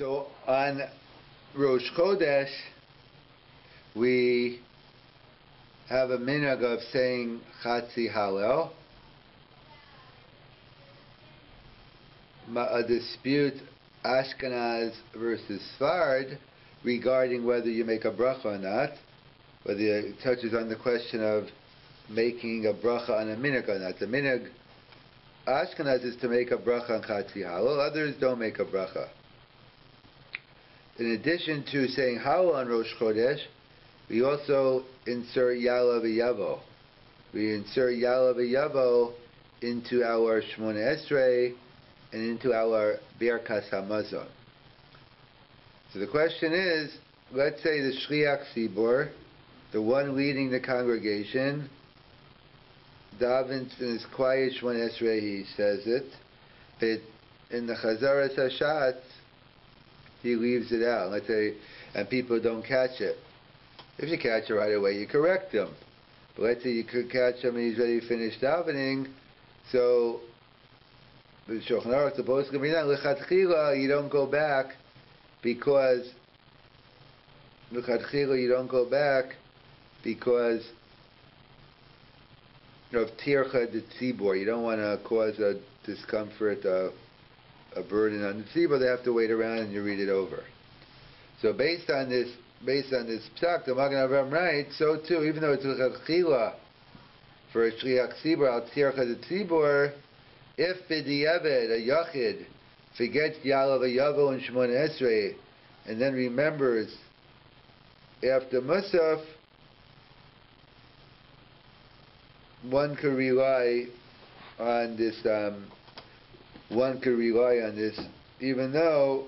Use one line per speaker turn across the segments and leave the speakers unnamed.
So on Rosh Chodesh, we have a minhag of saying Chatzi Hallel. A dispute, Ashkenaz versus Sfard, regarding whether you make a bracha or not, whether it touches on the question of making a bracha on a minhag or not. The minhag Ashkenaz is to make a bracha on Chatzi Hallel. Others don't make a bracha. In addition to saying Hallel on Rosh Chodesh, we also insert Yala v'Yavo. We insert Yala v'Yavo into our Shmona Esrei and into our Birkas Hamazon. So the question is, let's say the Shliach Tzibor, the one leading the congregation, davens in his quiet Shmona Esrei, he says it, but in the Chazaras Hashatz, he leaves it out. Let's say, and people don't catch it. If you catch it right away, you correct him. But let's say you could catch him and he's ready to finish davening, so the Shulchan Aruch supposed to be done. L'chatchila, you don't go back because of tircha de tzibor. You don't want to cause a discomfort, a burden on the tzibor. They have to wait around and you read it over. So based on this psak, the Magen Avraham writes, so too, even though it's l'chatchila for a shliach tzibor al tircha de tzibor, if b'diavad, a yachid, forgets Yala v'Yavo and Shmona Esrei, and then remembers after Musaf, one could rely on this, even though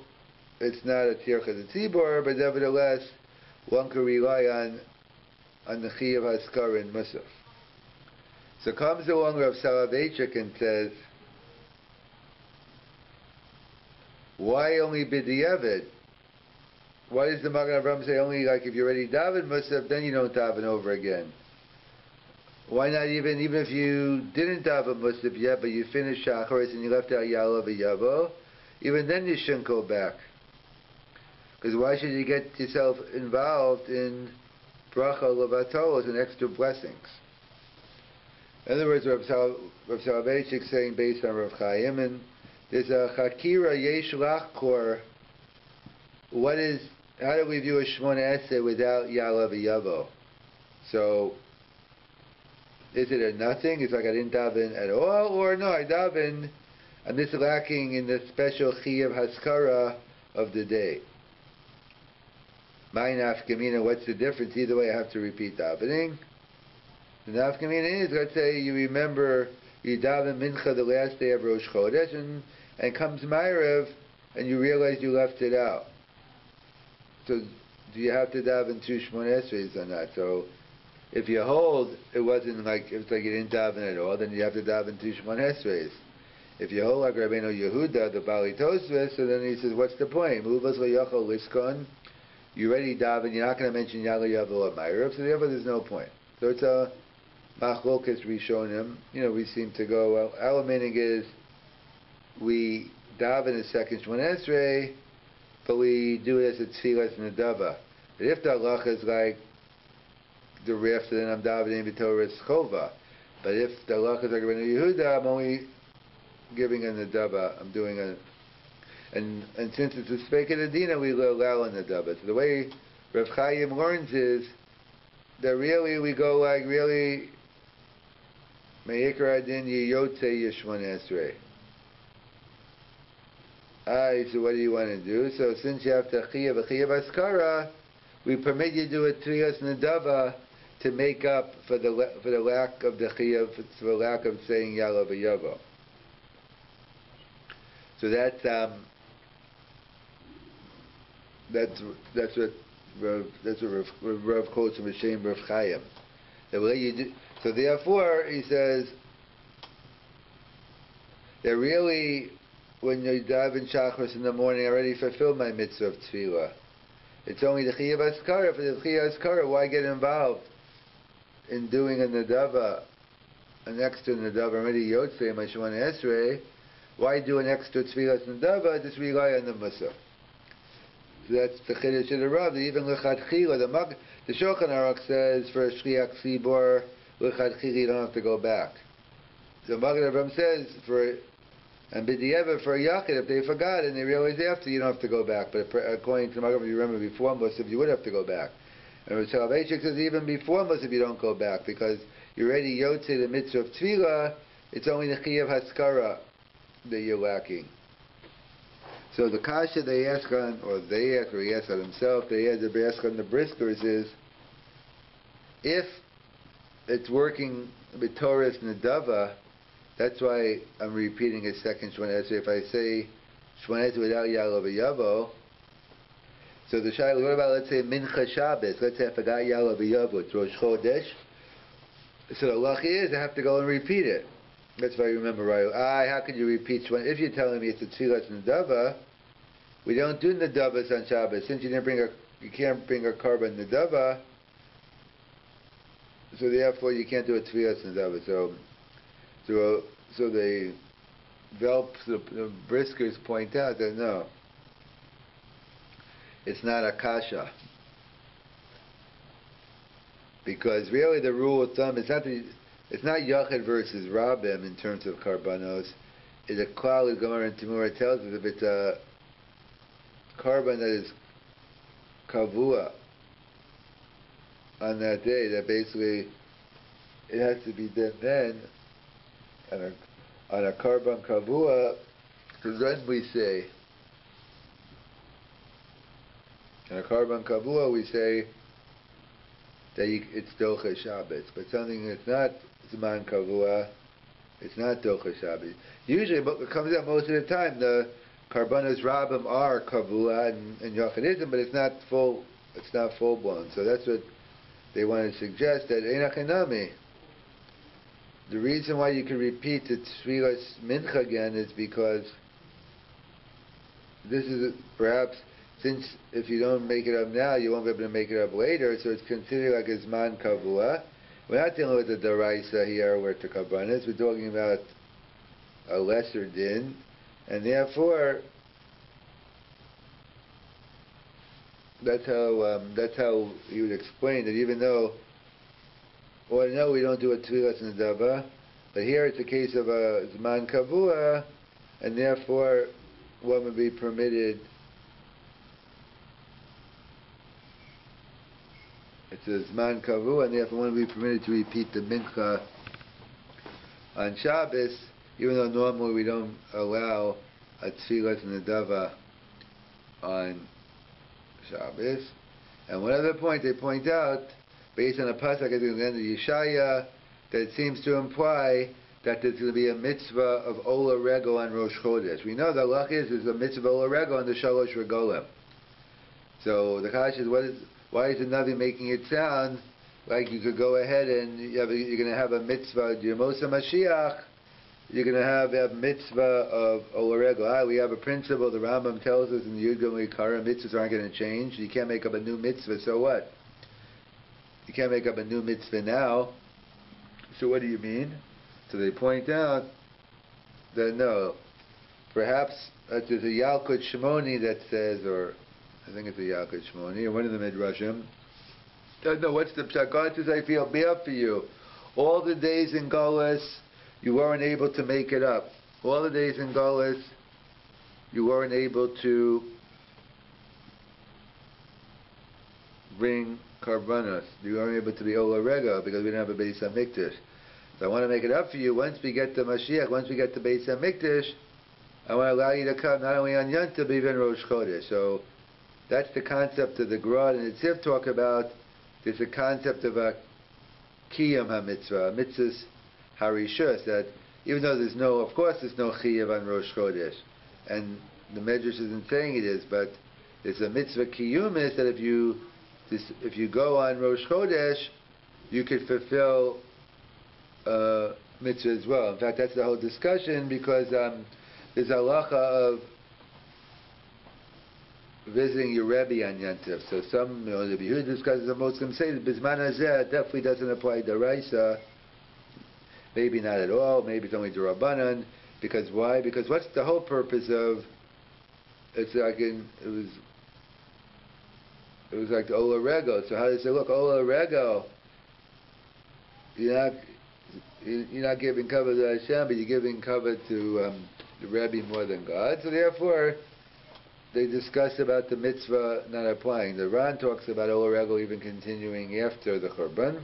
it's not a tircha de tzibor, but nevertheless, one could rely on the chiyuv haskara in Musaf. So comes along Rav Selevan and says, why only b'diavad? Why does the Magen Avraham say only like if you're already daven Musaf, then you don't daven over again? Why not even if you didn't daven Musaf yet, but you finished Shacharis and you left out Yala v'Yavo, even then you shouldn't go back. Because why should you get yourself involved in bracha levatolos and extra blessings? In other words, Rav Selevan is saying based on Rav Chaim, and there's a Chakira Yesh Lachkor. How do we view a Shmona Esrei without Yala v'Yavo? So, is it a nothing? It's like I didn't daven at all? Or no, I daven, and this is lacking in the special Chiyuv Haskara of the day. My nafkamina, what's the difference? Either way, I have to repeat davening. The nafkamina is, let's say you remember you daven mincha the last day of Rosh Chodesh, and comes Ma'ariv, and you realize you left it out. So, do you have to daven two Shmona Esreis or not? So, if you hold, it's like you didn't daven at all, then you have to daven two Shmona Esreis. If you hold like Rabbeinu Yehuda, the Bali Tosfos, so then he says, what's the point? Muvas lo'yachol liskon. You already daven, you're not going to mention Yala Yavel or Ma'ariv, so therefore there's no point. So it's a machlokas rishonim. We seem to go, well, our meaning is, we daven a second Shmona Esrei, but we do it as a tefillas nedava. But if the halacha is like the rest, then I'm davening b'torah chova. But if the halacha is like Rabbeinu Yehuda, I'm only giving a nedava. I'm doing a, and since it's a speikah adina, we allow a nedava. So the way Rav Chaim learns is that really we go like really me'ikar adin yiyotze yishmona esrei. So what do you want to do? So since you have to chiyuv haskara, we permit you to do a tefillas nedava to make up for the lack of the chiyuv, for the lack of saying Yala v'Yavo. So that's what Rav quotes from Hashem Rav Chaim. The way you do. So therefore, he says that really, when you dive in Shachris in the morning, I already fulfilled my mitzvah of tefillah. It's only the chiyuv haskara. For the chiyuv haskara, why get involved in doing a nedava, an extra nedava? Already yotzei my Shemona Esrei. Why do an extra tefillas nedava? Just rely on the musaf. So that's the Chiddush of the Rabbi. Even L'chadchila, the Shulchan Aruch says for a Shliach Tzibor, L'chadchila you don't have to go back. So Magen Avraham says and B'di'evet for a Yachid, if they forgot and they realize after, you don't have to go back. But according to Magen Avraham, you remember before Musaf, you would have to go back. And Rav Soloveitchik says even before Musaf you don't go back, because you're already Yotze the mitzvah of Tefillah, it's only the Chiyav Haskara that you're lacking. So the kasha they ask on, or he asked on himself, they ask on the briskers is, if it's working with Torah's Nedava, that's why I'm repeating a second Shmoneh Esrei. If I say Shmoneh Esrei without Yalo v'Yavo, so the Shai, what about, let's say, Mincha Shabbos? Let's say I forgot Yalo v'Yavo, it's Rosh Chodesh. So the luck is I have to go and repeat it. That's why you remember, right? How can you repeat Shmoneh? If you're telling me it's a Tfilas Nedava, we don't do Nedavas on Shabbos. Since you can't bring a korban Nedava, so therefore you can't do a Tfilas Nedava. So the briskers point out that no, it's not a kasha, because really the rule of thumb is it's not Yachid versus Rabim in terms of karbanos. It's a klal is Gemara and Timura tells us if it's a karban that is kavua on that day, that basically it has to be done then. On a karban kavua, because then we say, on a karban kavua we say that it's docha Shabbos, but something that's not zman kavua, it's not docha Shabbos. Usually, but it comes out most of the time, the karbanos rabim are kavua and yachidism, but it's not full blown. So that's what they want to suggest, that einachinami. The reason why you can repeat the Tfilas Mincha again is because this is perhaps, since if you don't make it up now, you won't be able to make it up later, so it's considered like a Zman Kavua. We're not dealing with the Daraisa here where the Kabbanis, we're talking about a lesser din, and therefore that's how you would explain that, even though, well, no, we don't do a Tfilas Nedava, but here it's a case of a Zman Kavua, and therefore one would be permitted. It's a Zman Kavua, and therefore one would be permitted to repeat the Mincha on Shabbos, even though normally we don't allow a Tfilas Nedava on Shabbos. And one other point they point out, based on a pasuk at the end of Yeshaya, that it seems to imply that there's going to be a mitzvah of Ola Regel on Rosh Chodesh. We know the halach is a mitzvah of Ola Regel on the Shalosh Regolim. So the Kash is, why is the Navi making it sound like you could go ahead and you're going to have a mitzvah, Yemosa Mashiach, you're going to have a mitzvah of Ola Regel. We have a principle, the Rambam tells us in the Yud Gimel Yikara, mitzvahs aren't going to change. You can't make up a new mitzvah, so what? You can't make up a new mitzvah now. So what do you mean? So they point out that no, perhaps there's a Yalkut Shimoni that says, or I think it's a Yalkut Shimoni, or one of the Midrashim. No, what's the pshat? God says, I feel bad for you. All the days in Golis, you weren't able to make it up. All the days in Golis, you weren't able to bring karbanos. You weren't able to be Ola Rega because we didn't have a Beis HaMikdash. So I want to make it up for you. Once we get to Mashiach, once we get to Beis HaMikdash, I want to allow you to come not only on Yom Tov, but even Rosh Chodesh. So that's the concept of the Grad and the Tziv talk about. There's a concept of a Kiyam HaMitzvah, Mitzvahs Harishus, that even though there's no Chiyav on Rosh Chodesh, and the Medrash isn't saying it is, but there's a Mitzvah Kiyumis that if you go on Rosh Chodesh, you could fulfill mitzvah as well. In fact, that's the whole discussion, because there's a halacha of visiting your Rebbe on Yom Tov. So some, the Yehuda discusses, the Muslims say that Bizman Hazeh definitely doesn't apply to Raisa. Maybe not at all. Maybe it's only to Rabbanan. Because why? Because what's the whole purpose of? It's like it was it was like the Ola Rego. So how do they say, look, Ola Rego, you're not giving cover to Hashem, but you're giving cover to the Rabbi more than God. So therefore, they discuss about the mitzvah not applying. The Ran talks about Ola Rego even continuing after the Churban.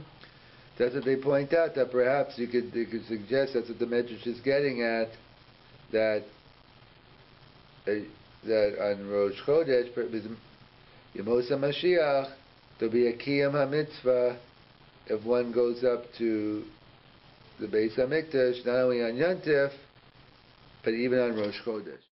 That's what they point out, that perhaps you could suggest that's what the Medrash is getting at, that on Rosh Chodesh, Yemos HaMashiach, there'll be a Kiyam HaMitzvah if one goes up to the Beis HaMikdash, not only on Yontif, but even on Rosh Chodesh.